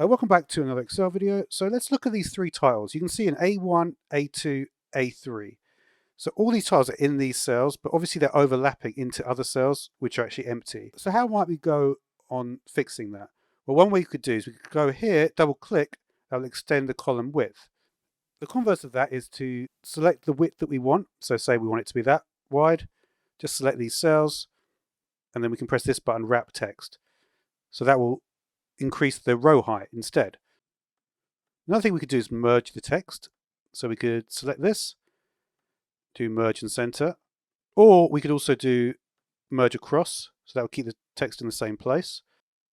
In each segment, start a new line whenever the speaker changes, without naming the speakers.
Welcome back to another Excel video. So let's look at these three tiles. You can see an A1, A2, A3. So all these tiles are in these cells, but obviously they're overlapping into other cells, which are actually empty. So how might we go on fixing that? Well, one way you could do is we could go here, double click, that'll extend the column width. The converse of that is to select the width that we want. So say we want it to be that wide, just select these cells, and then we can press this button, wrap text. So that will increase the row height instead. Another thing we could do is merge the text. So we could select this, do merge and center, or we could also do merge across. So that would keep the text in the same place.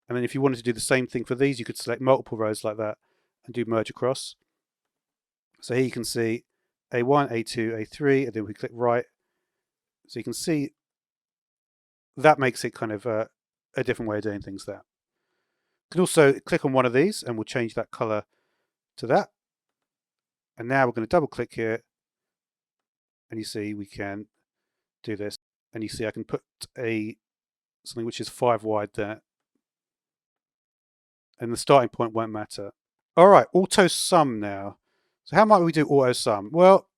And then if you wanted to do the same thing for these, you could select multiple rows like that and do merge across. So here you can see A1, A2, A3, and then we click right. So you can see that makes it kind of a different way of doing things there. You can also click on one of these and we'll change that color to that. And now we're going to double click here and you see we can do this. And you see I can put something which is 5 wide there. And the starting point won't matter. All right, AutoSum now. So how might we do AutoSum? Well,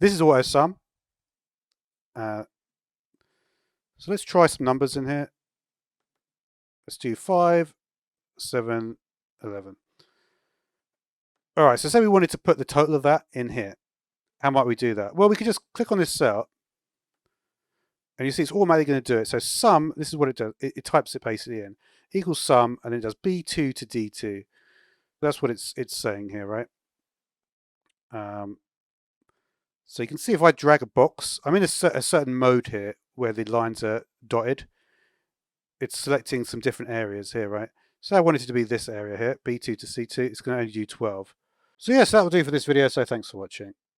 this is AutoSum. So let's try some numbers in here. Let's do 5, 7, 11. All right, so say we wanted to put the total of that in here. How might we do that? Well, we could just click on this cell and you see it's automatically going to do it. So sum, this is what it does. It types it basically in. Equals sum, and it does B2 to D2. That's what it's saying here, right? So you can see if I drag a box, I'm in a certain mode here where the lines are dotted. It's selecting some different areas here, right? So I wanted it to be this area here, B2 to C2. It's going to only do 12. So yes, that will do for this video. So thanks for watching.